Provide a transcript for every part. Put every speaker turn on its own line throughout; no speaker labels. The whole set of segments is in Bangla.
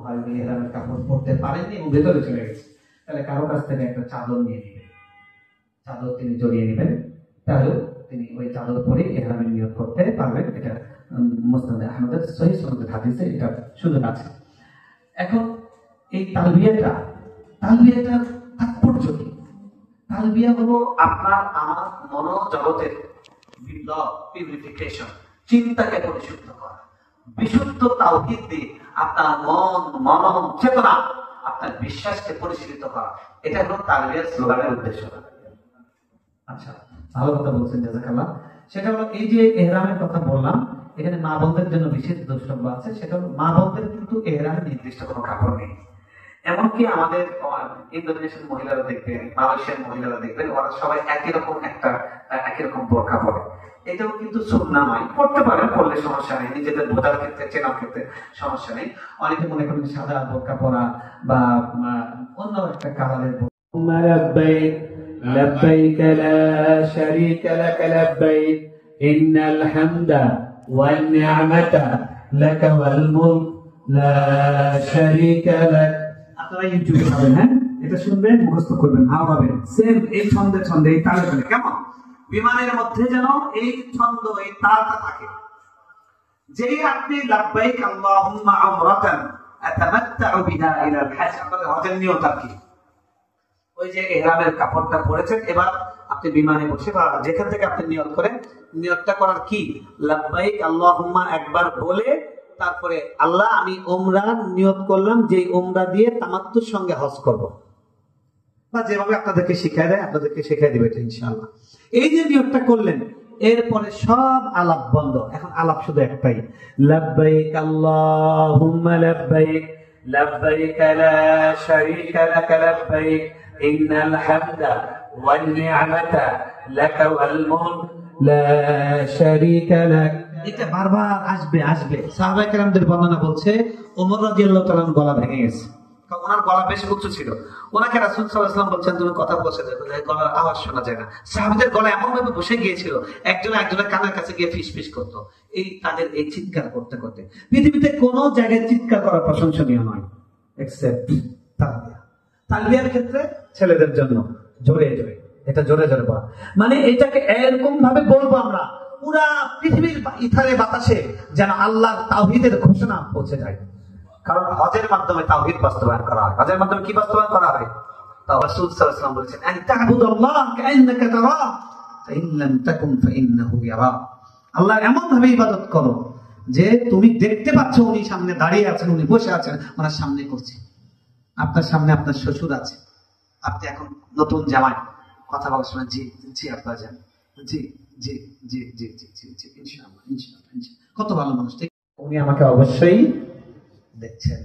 হয়নি এহরামের কাপড় পরতে পারেননি এবং ভেতরে চলে গেছে, তাহলে কারো কাছ থেকে একটা চাদর নিয়ে নেবেন, চাদর তিনি জড়িয়ে নেবেন, তাহলে তিনি ওই চাদর পরে এহরামের নিয়ত করতে পারবেন। এটা মুসনাদে আহমদের সহিহ সনদের হাদিসে এটা সুযোগ আছে। এখন এই তালবিয়াটার তাৎপর্য কি? তালবিয়া হলো আপনার আমার মনোজগতের পিউরিফিকেশন, চিন্তাকে পরিশুদ্ধ করা, বিশুদ্ধ তাওহীদ দিয়ে আপনার মন, মনন, চেতনা, আপনার বিশ্বাসকে পরিশীলিত করা, এটা হলো তালবিয়ার স্লোগানের উদ্দেশ্য। আচ্ছা, ভালো কথা বলছেন, জাযাকাল্লাহ। সেটা হলো এই যে এহরামের কথা বললাম, এখানে মা বোনদের জন্য বিশেষ দ্রষ্টব্য আছে। সেটা হলো মা বোনদের কিন্তু এহরামের নির্দিষ্ট কোনো কাপড় নেই। এমনকি আমাদের ইন্দোনেশিয়ান মহিলারা দেখবেন, মালয়েশিয়ান মহিলারা দেখবেন, ওরা সবাই একই রকম বোরকা পরে। এটাও কিন্তু সুন্নাহ নয়, পড়তে পারেন, পড়লে সমস্যা নেই, নিজেদের বোঝার ক্ষেত্রে, চেনার ক্ষেত্রে সমস্যা নেই। অনেকে মনে করেন সাদা বোরকা পরা বা অন্য একটা কালারের
لبيك لا شريك لك لبيك إن الحمد والنعمة لك والملك لا شريك لك।
আপনারা ইউটিউবে পাবেন, হ্যাঁ, এটা শুনবেন, মুখস্থ করবেন, হাওড়াবেন, সেম এই ছন্দে এই তালে তালে। কেমন বিমানের মধ্যে যেন এই ছন্দ, এই তালটা থাকে। যেই আপনি লাব্বাইক আল্লাহুম্মা উমরাতান আতামাত্তাউ বিহা ইলাল হজ, আপনাদের হজের নিয়ত কি? ওই যে ইহরামের কাপড়টা পরেছেন, এবার আপনি বিমানে বসে বা যেখান থেকে আপনি নিয়ত করেন, নিয়তটা করার কি? লাব্বাইক আল্লাহুম্মা একবার বলে তারপরে আল্লাহ আমি উমরা নিয়ত করলাম, যেই উমরা দিয়ে তামাত্তুর সঙ্গে হজ করব, বা যেভাবে আপনাদেরকে শিখায় দেয় আপনাদেরকে শিখাই দিবে এটা ইনশাআল্লাহ। এই যে নিয়তটা করলেন, এরপরে সব আলাপ বন্ধ, এখন আলাপ শুধু একটাই, লাব্বাইক আল্লাহুম্মা লাব্বাইক লাব্বাইক লা শারীকা লাক লাব্বাইক ইন্নাল হামদা ওয়ান নি'মাতা লাকা ওয়াল মুলক লা শারীকা লাক। এটা বারবার আসবে। সাহাবায়ে কেরামদের বর্ণনা বলছে, ওমর রাদিয়াল্লাহু তাআলা গলা ভেঙে গেছে, ওনার গলা বেশ উচ্চ ছিল। ওনাকে রাসূল সাল্লাল্লাহু আলাইহি ওয়াসাল্লাম বলছেন তুমি কথা বলছো, গলার আওয়াজ শোনা যায় না। সাহাবীদের গলা এমন ভাবে বসে গিয়েছিল, একজনের কানের কাছে গিয়ে ফিসফিস করতো, এই তাদের এই চিৎকার করতে করতে। পৃথিবীতে কোনো জায়গায় চিৎকার করা প্রশংসনীয় নয় এক্সেপ্ট তালবিয়া। তালবিয়ার ক্ষেত্রে ছেলেদের জন্য জোরে এটা জোরে বলা, মানে এটাকে এরকম ভাবে বলবো আমরা পুরা পৃথিবীর ইথারে বাতাসে যেন আল্লাহর তাওহীদের ঘোষণা পৌঁছে যায়। কারণ হজের মাধ্যমে তাওহীদ বাস্তবায়ন করা হয়। হজের মাধ্যমে কি বাস্তবায়ন করা হয়? রাসূল সাল্লাল্লাহু আলাইহি ওয়াসাল্লাম বলেছেন, আন তা'বুদাল্লাহ কাআন্নাকা তারা ফাইন লাম তাকুন ফাইন্নাহু ইয়ারা। আল্লাহ এমন ভাবে ইবাদত করো যে তুমি দেখতে পাচ্ছ উনি সামনে দাঁড়িয়ে আছেন, উনি বসে আছেন, ওনার সামনে করছে। আপনার সামনে আপনার শ্বশুর আছে, আপনি এখন নতুন জামাই, কথা বলার সময় জি জি আপনারা জানেন, জি জি জি জি জি জি জি ইনশাআল্লাহ কত ভালো মানুষ, ঠিক, উনি আমাকে অবশ্যই দেখছেন।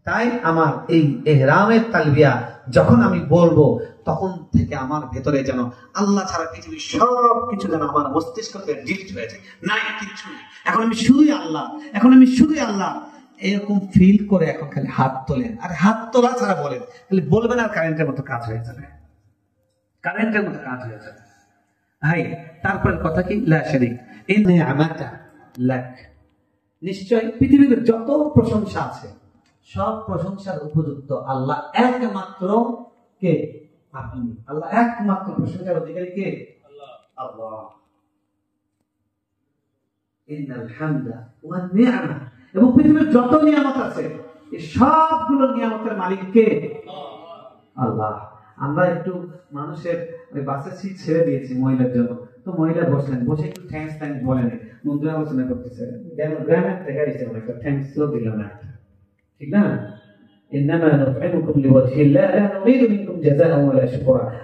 তাই আমার এই ইহরামের তালবিয়া যখন আমি বলবো, তখন থেকে আমার ভেতরে যেন আল্লাহ ছাড়া পৃথিবীর সব কিছু যেন আমার মস্তিষ্ক থেকে ডিলিট হয়ে যায়, নাই কিচ্ছু নেই, এখন আমি শুধুই আল্লাহ, এরকম ফিল করে এখন খালি হাত তোলেন। আর হাত তোলা ছাড়া বলেন, খালি বলবেন আর কারেন্টের মতো কাজ হয়ে যাবে, হাই। তারপর কথা কি? লা শারীক ইন্নামাতা লাক। নিশ্চয় পৃথিবীতে যত প্রশংসা আছে সব প্রশংসার উপযুক্ত আল্লাহ একমাত্র কে? আপনি। আল্লাহ একমাত্র প্রশংসার অধিকারী কে? আল্লাহ। ইন্নাল হামদা ওয়ান নি'মা, এবং পৃথিবীর যত নিয়ামত আছে এই সবগুলো নিয়ামতের মালিক কে? আল্লাহ। আমরা একটু মানুষের ওই বাসের সিট ছেড়ে দিয়েছি মহিলার জন্য, তো মহিলা বসলেন, বসে একটু থ্যাঙ্কস বলেন, মন্ত্রী আলোচনা করতেছে, গ্রামের থেকে এসে একটা থ্যাঙ্কস দিল না, ঠিক না?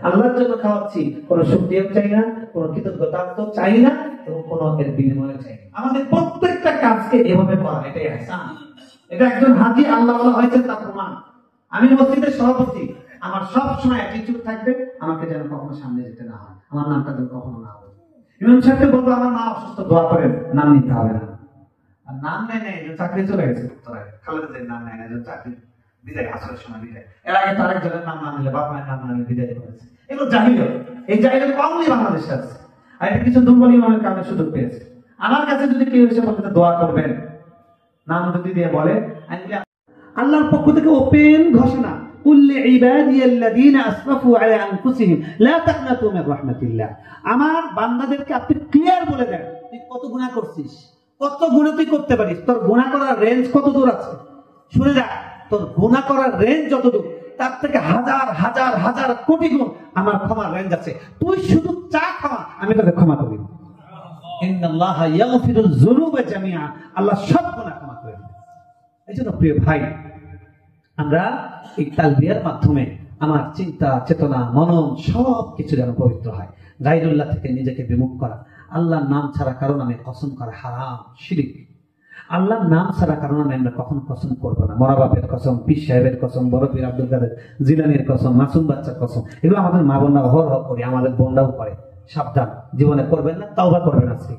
আল্লাহর জন্য খাওয়াচ্ছি, কোন শুকরিয়া চাই না, কোন কৃতজ্ঞতা চাই না, এবং কোন এর বিনিময় চাই না। আমাদের প্রত্যেকটা কাজকে এভাবে করা, এটাই ইহসান। এটা একজন হাজী আল্লাহ বলা হয়েছে তার প্রমাণ। আমি মসজিদের সভাপতি, আমার সব সময় অ্যাটিটিউড থাকবে, আমাকে যেন কখনো সামনে যেতে না হয়, আমার নামটা যেন কখনো না হবে। ইমাম সাহেবকে বলবো আমার মা অসুস্থ, দোয়া করেন, নাম নিতে হবে না। আর নাম নেয় চাকরি চলে গেছে, খালেদের নাম নেয় না, চাকরি বিদায়, আসরের সময় বিদায়। এর আগে তার একজনের নাম না নিলে, বাপ মায়ের নাম না নিলে বিদায় করেছে। এগুলো জাহিলিয়ত। এই জাহিলিয়ত কমই বাংলাদেশে আছে। আর এটা কিছু দুর্বল ইমামের কারণে সুযোগ পেয়েছে। আমার কাছে যদি কেউ এসে বলতে দোয়া করবেন, নাম যদি দিয়ে বলে, আল্লাহর পক্ষ থেকে ওপেন ঘোষণা, কুল্লি ইবাদিয়াল্লাযীনা আসরাফু আলা আনফুসিহিম লা তাকনাতু মির রাহমাতিল্লাহ। আমার বান্দাদেরকে আপনি ক্লিয়ার বলে দেন, তুই কত গুনাহ করছিস, কত গুনাহ তুই করতে পারিস, তোর গুনাহ করার রেঞ্জ কত দূর আছে। শুনে যা, তোর গুনাহ করার রেঞ্জ যত দূর, তার থেকে হাজার হাজার হাজার কোটি গুণ আমার ক্ষমার রেঞ্জ আছে। তুই শুধু চা ক্ষমা, আমি তোকে ক্ষমা করি। ইন্নাল্লাহা ইয়াগফিরুয যুনুবা জামিআ, আল্লাহ সব গুনাহ ক্ষমা করে দেন। এইজন্য প্রিয় ভাই, আমরা এই তালবিয়ার মাধ্যমে আমার চিন্তা, চেতনা, মনন সব কিছু যেন পবিত্র হয়। গায়রুল্লাহ থেকে নিজেকে বিমুখ করা, আল্লাহর নাম ছাড়া কারো নামে কসম করা হারাম, শিরক। আল্লাহর নাম ছাড়া কারো নামে আমরা কখনো কসম করবো না। মরা বাপের কসম, পীর সাহেবের কসম, বড় পীর আব্দুল কাদের জিলানীর কসম, মাসুম বাচ্চার কসম, এগুলো আমাদের মা বোনরা অহরহ করি, আমাদের বোনরাও করে। সাবধান, জীবনে করবেন না, তাওবা করবেন আজকে।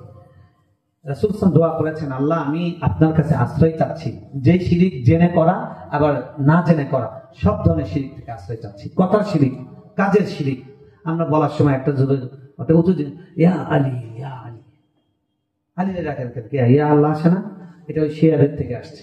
রাসূল সাল্লাল্লাহু আলাইহি ওয়াসাল্লাম দোয়া করেছেন, আল্লাহ আমি আপনার কাছে আশ্রয় চাচ্ছি, যে শিরিক জেনে করা আবার না জেনে করা, সব ধরনের শিরিক থেকে আশ্রয় চাচ্ছি। কথার শিরিক, কাজের শিরিক। আমরা বলার সময় একটা উঁচু ইয়া আলী, ইয়া আলী, আলী রাখেন, ইয়া আল্লাহ আসে না, এটা ওই শিয়াদের থেকে আসছে।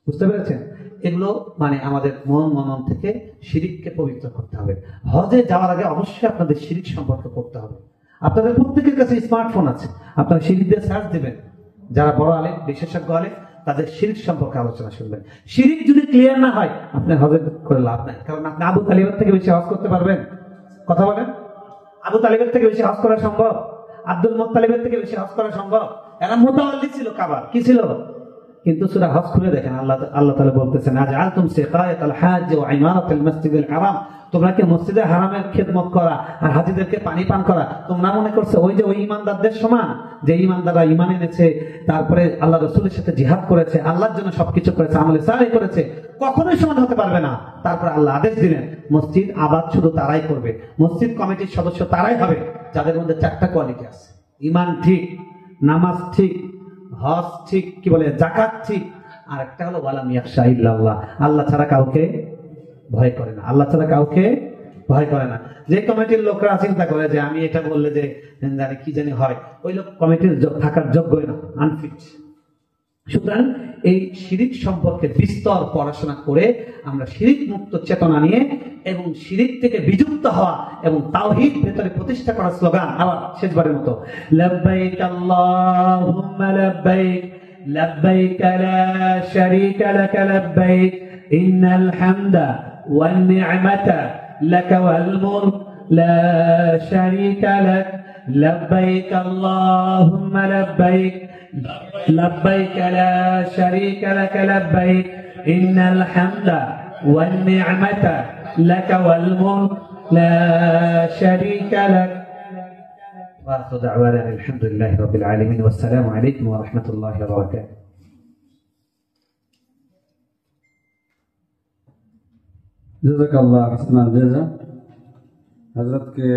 বুঝতে পেরেছেন? এগুলো মানে আমাদের মনন থেকে শিরিককে পবিত্র করতে হবে। হজে যাওয়ার আগে অবশ্যই আপনাদের শিরিক সম্পর্কে করতে হবে। আপনাদের প্রত্যেকের কাছে স্মার্টফোন আছে, আপনারা শিরিক দিয়ে সার্চ দেবেন। যারা বড় আলেম, বিশেষজ্ঞ আলেম, তাদের শিরিক সম্পর্কে আলোচনা শুনবেন। শিরিক যদি ক্লিয়ার না হয়, আপনি হজে করে লাভ নাই। কারণ আপনি আবু তালিবের থেকে বেশি হজ করতে পারবেন? কথা বলেন, আবু তালিবের থেকে বেশি হজ করা সম্ভব? আব্দুল মুত্তালিবের থেকে বেশি হজ করা সম্ভব? এরা মুতাওয়াল্লি ছিল কাবার, কি ছিল? কিন্তু সূরা হজ খুলে দেখেন, আল্লাহ তাআলা বলতেছেন, আজআলতুম সিকায়াতাল হাজ ওয়া ইমারাতাল মাসজিদিল হারাম, তোমরা কি মসজিদে হারামের খেদমত করা আর হাজীদেরকে পানি পান করা তোমরা মনে করছো ওই যে ওই ঈমানদারদের সমান, যে ঈমানদাররা ঈমান এনেছে, তারপরে আল্লাহ রাসূলের সাথে জিহাদ করেছে, আল্লাহর জন্য সবকিছু করেছে, আমলে সালেহ করেছে, কখনোই সমান হতে পারবে না। তারপরে আল্লাহ আদেশ দিলেন, মসজিদ আবাদ শুধু তারাই করবে, মসজিদ কমিটির সদস্য তারাই হবে যাদের মধ্যে 4টা কোয়ালিটি আছে: ঈমান ঠিক, নামাজ ঠিক, হজ ঠিক, কি বলে যাকাত ঠিক, আর একটা হলো ওয়ালাম ইয়াখশা ইল্লাল্লাহ, আল্লাহ ছাড়া কাউকে ভয় করে না, আল্লাহ ছাড়া কাউকে ভয় করে না। যে কমিটির লোকরা চিন্তা করে যে আমি এটা বললে যে জানি কি জানি হয়, ওই লোক কমিটির থাকার যোগ্যই না, আনফিট। সুতরাং এই শিরিক সম্পর্কে বিস্তর পড়াশোনা করে আমরা শিরিক মুক্ত চেতনা নিয়ে এবং শিরিক থেকে বিযুক্ত হওয়া এবং তাওহীদ ভেতরে প্রতিষ্ঠা করার স্লোগান আবার শেষবারের মতো, লাব্বাইক আল্লাহুম্মা লাব্বাইক, লাব্বাইক লা শারীকা লাক লাব্বাইক, ইন্নাল হামদা ওয়ান নি'মাতা লাক ওয়াল মুলক লা শারীকা লাক, লাব্বাইক আল্লাহুম্মা লাব্বাইক, لبيك لا شريك لك لبيك إن الحمد والنعمة لك والملك لا شريك لك. وآخر دعوانا الحمد لله رب العالمين والسلام عليكم ورحمة الله وبركاته.
جزاك الله حسنا الجزاء. حضرت کے